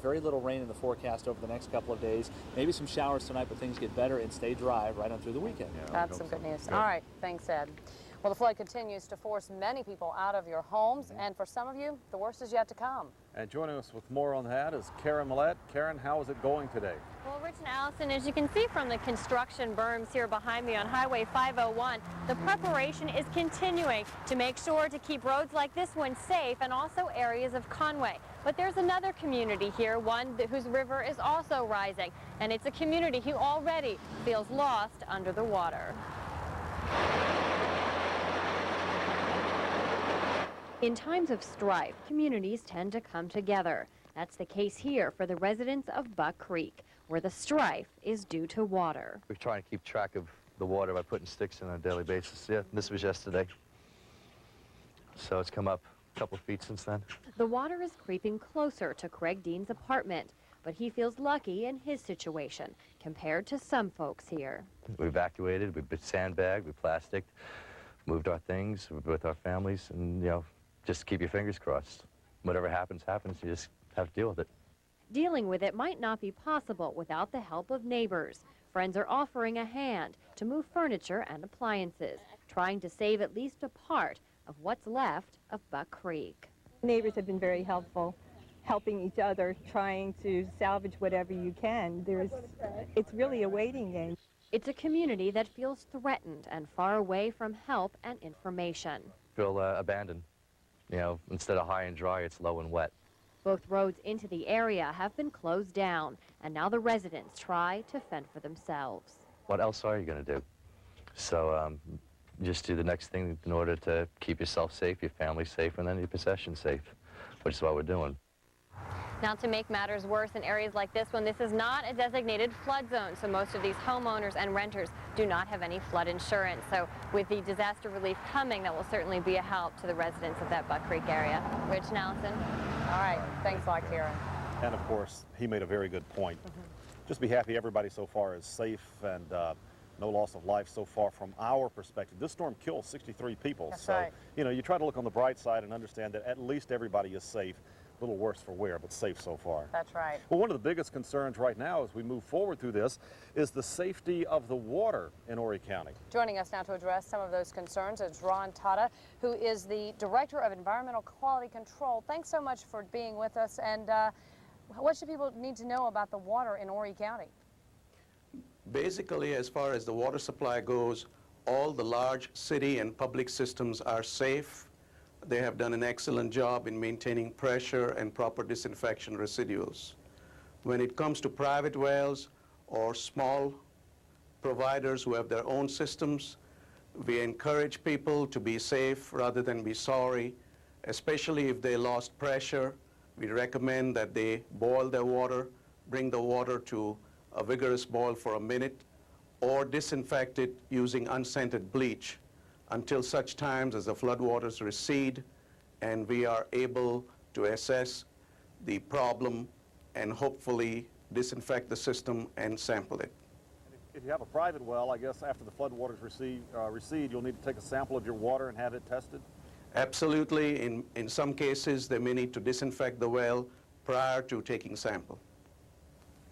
Very little rain in the forecast over the next couple of days. Maybe some showers tonight, but things get better and stay dry right on through the weekend. Yeah, that's some good news. All right, thanks, Ed. Well, the flood continues to force many people out of your homes, and for some of you, the worst is yet to come. And joining us with more on that is Karin Mallett. Karin, how is it going today? Well, Rich and Allison, as you can see from the construction berms here behind me on Highway 501, the preparation is continuing to make sure to keep roads like this one safe and also areas of Conway. But there's another community here, one whose river is also rising, and it's a community who already feels lost under the water. In times of strife, communities tend to come together. That's the case here for the residents of Buck Creek, where the strife is due to water. We're trying to keep track of the water by putting sticks in on a daily basis. Yeah, this was yesterday. So it's come up a couple of feet since then. The water is creeping closer to Craig Dean's apartment, but he feels lucky in his situation compared to some folks here. We evacuated, we sandbagged, we plasticked, moved our things with our families, and, you know, just keep your fingers crossed. Whatever happens, happens. You just have to deal with it. Dealing with it might not be possible without the help of neighbors. Friends are offering a hand to move furniture and appliances, trying to save at least a part of what's left of Buck Creek. Neighbors have been very helpful, helping each other, trying to salvage whatever you can. It's really a waiting game. It's a community that feels threatened and far away from help and information. Feel abandoned. You know, instead of high and dry, it's low and wet. Both roads into the area have been closed down, and now the residents try to fend for themselves. What else are you going to do? So just do the next thing in order to keep yourself safe, your family safe, and then your possessions safe, which is what we're doing. Now, to make matters worse in areas like this one, this is not a designated flood zone, so most of these homeowners and renters do not have any flood insurance. So with the disaster relief coming, that will certainly be a help to the residents of that Buck Creek area. Rich and Allison. All right, thanks a lot, Karen. And of course, he made a very good point. Just be happy everybody so far is safe and no loss of life so far from our perspective. This storm killed 63 people. That's so, right. you know, you try to look on the bright side and understand that at least everybody is safe. A little worse for wear, but safe so far. That's right. Well, one of the biggest concerns right now as we move forward through this is the safety of the water in Horry County. Joining us now to address some of those concerns is Ron Tata, who is the Director of Environmental Quality Control. Thanks so much for being with us. And what should people need to know about the water in Horry County? Basically, as far as the water supply goes, all the large city and public systems are safe. They have done an excellent job in maintaining pressure and proper disinfection residuals. When it comes to private wells or small providers who have their own systems, we encourage people to be safe rather than be sorry, especially if they lost pressure. We recommend that they boil their water, bring the water to a vigorous boil for a minute, or disinfect it using unscented bleach until such times as the floodwaters recede and we are able to assess the problem and hopefully disinfect the system and sample it. If you have a private well, I guess after the floodwaters recede, you'll need to take a sample of your water and have it tested? Absolutely. In some cases, they may need to disinfect the well prior to taking sample.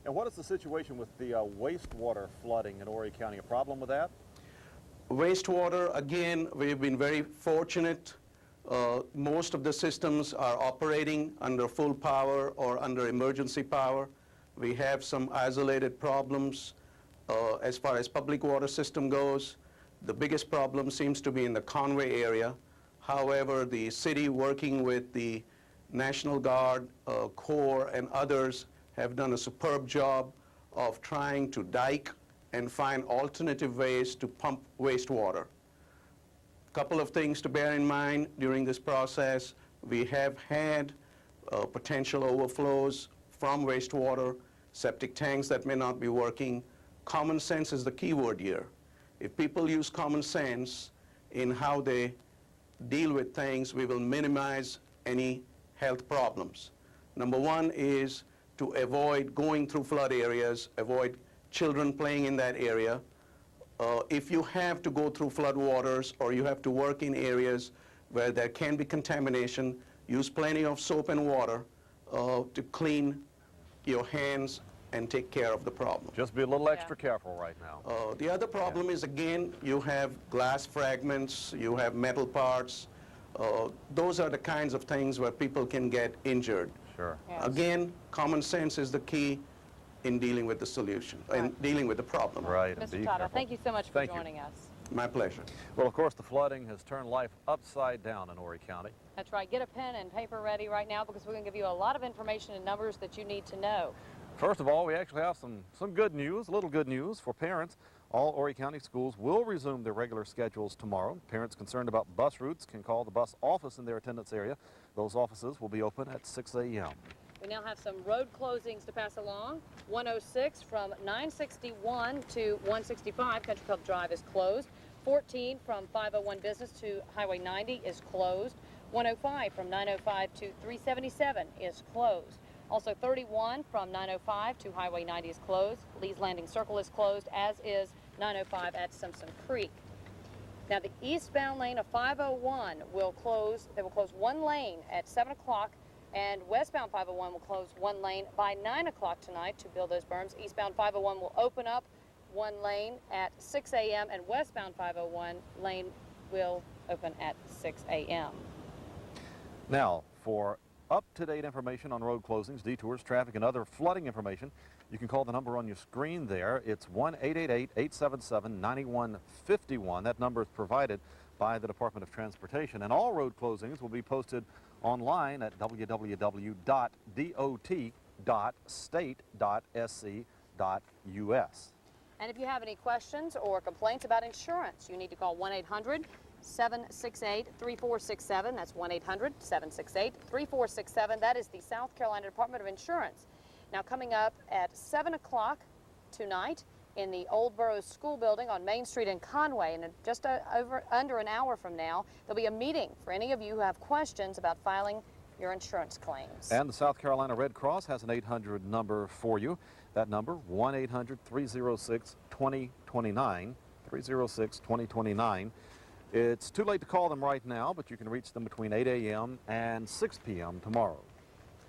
And what is the situation with the wastewater flooding in Horry County? A problem with that? Wastewater, again, we've been very fortunate. Most of the systems are operating under full power or under emergency power. We have some isolated problems as far as public water system goes. The biggest problem seems to be in the Conway area. However, the city, working with the National Guard, Corps, and others, have done a superb job of trying to dike and find alternative ways to pump wastewater. A couple of things to bear in mind during this process. We have had potential overflows from wastewater, septic tanks that may not be working. Common sense is the key word here. If people use common sense in how they deal with things, we will minimize any health problems. Number one is to avoid going through flood areas, avoid children playing in that area. If you have to go through flood waters or you have to work in areas where there can be contamination, use plenty of soap and water to clean your hands and take care of the problem. Just be a little extra careful right now. The other problem is, again, you have glass fragments, you have metal parts. Those are the kinds of things where people can get injured. Sure. Yes. Again, common sense is the key in dealing with the solution, and dealing with the problem. Right, and Mr. be Tata, careful. thank you so much for Thank you. joining us. My pleasure. Well, of course, the flooding has turned life upside down in Horry County. That's right. Get a pen and paper ready right now because we're going to give you a lot of information and numbers that you need to know. First of all, we actually have some good news, a little good news for parents. All Horry County schools will resume their regular schedules tomorrow. Parents concerned about bus routes can call the bus office in their attendance area. Those offices will be open at 6 a.m. We now have some road closings to pass along. 106 from 961 to 165 Country Club Drive is closed. 14 from 501 Business to Highway 90 is closed. 105 from 905 to 377 is closed. Also 31 from 905 to Highway 90 is closed. Lee's Landing Circle is closed, as is 905 at Simpson Creek. Now the eastbound lane of 501 will close. They will close one lane at 7 o'clock, and westbound 501 will close one lane by 9 o'clock tonight to build those berms. Eastbound 501 will open up one lane at 6 a.m. and westbound 501 lane will open at 6 a.m. Now, for up-to-date information on road closings, detours, traffic, and other flooding information, you can call the number on your screen there. It's 1-888-877-9151. That number is provided by the Department of Transportation. And all road closings will be posted online at www.dot.state.sc.us. And if you have any questions or complaints about insurance, you need to call 1-800-768-3467. That's 1-800-768-3467. That is the South Carolina Department of Insurance. Now, coming up at 7 o'clock tonight in the Old Burroughs School Building on Main Street in Conway, and just under an hour from now, there'll be a meeting for any of you who have questions about filing your insurance claims. And the South Carolina Red Cross has an 800 number for you. That number, 1-800-306-2029, 306-2029. It's too late to call them right now, but you can reach them between 8 a.m. and 6 p.m. tomorrow.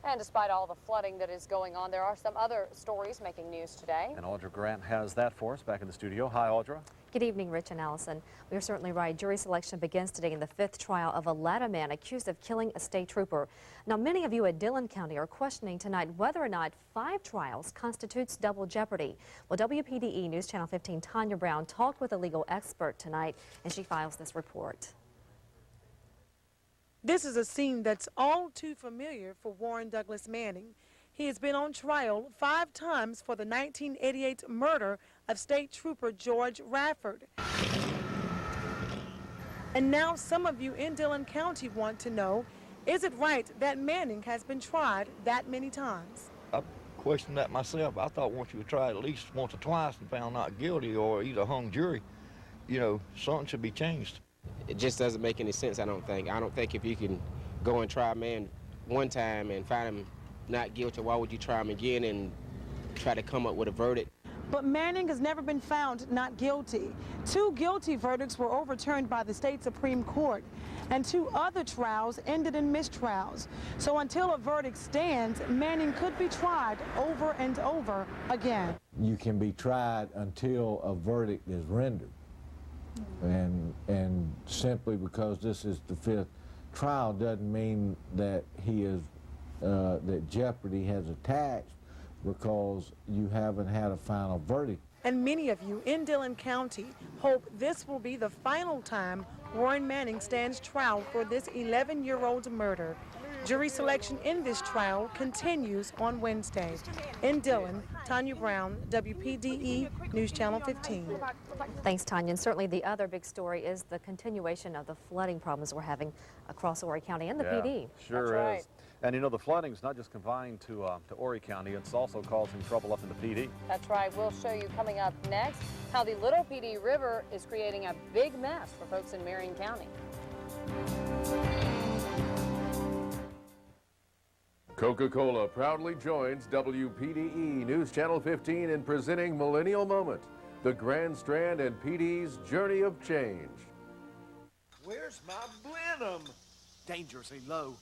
And despite all the flooding that is going on, there are some other stories making news today. And Audra Grant has that for us back in the studio. Hi, Audra. Good evening, Rich and Allison. We are certainly right. Jury selection begins today in the 5th trial of a Atlanta man accused of killing a state trooper. Now, many of you at Dillon County are questioning tonight whether or not 5 trials constitutes double jeopardy. Well, Wpde News Channel 15 Tonya Brown talked with a legal expert tonight, and she files this report. This is a scene that's all too familiar for Warren Douglas Manning. He has been on trial 5 times for the 1988 murder of State Trooper George Radford. And now some of you in Dillon County want to know, is it right that Manning has been tried that many times? I questioned that myself. I thought once you were tried at least once or twice and found not guilty or either hung jury, you know, something should be changed. It just doesn't make any sense, I don't think. I don't think if you can go and try a man one time and find him not guilty, why would you try him again and try to come up with a verdict? But Manning has never been found not guilty. 2 guilty verdicts were overturned by the state Supreme Court, and 2 other trials ended in mistrials. So until a verdict stands, Manning could be tried over and over again. You can be tried until a verdict is rendered. And simply because this is the 5th trial doesn't mean that he is that jeopardy has attached, because you haven't had a final verdict. And many of you in Dillon County hope this will be the final time Warren Manning stands trial for this 11-year-old murder. Jury selection in this trial continues on Wednesday. In Dillon, Tonya Brown, Wpde News Channel 15. Thanks, Tonya. And certainly the other big story is the continuation of the flooding problems we're having across Horry County and the PD. Sure That's is. right. And you know, the flooding's not just confined to Horry County, it's also causing trouble up in the PD. That's right. We'll show you coming up next how the Little PD River is creating a big mess for folks in Marion County. Coca-Cola proudly joins WPDE News Channel 15 in presenting Millennial Moment, the Grand Strand and PD's journey of change. Where's my Blenheim? Dangerously low.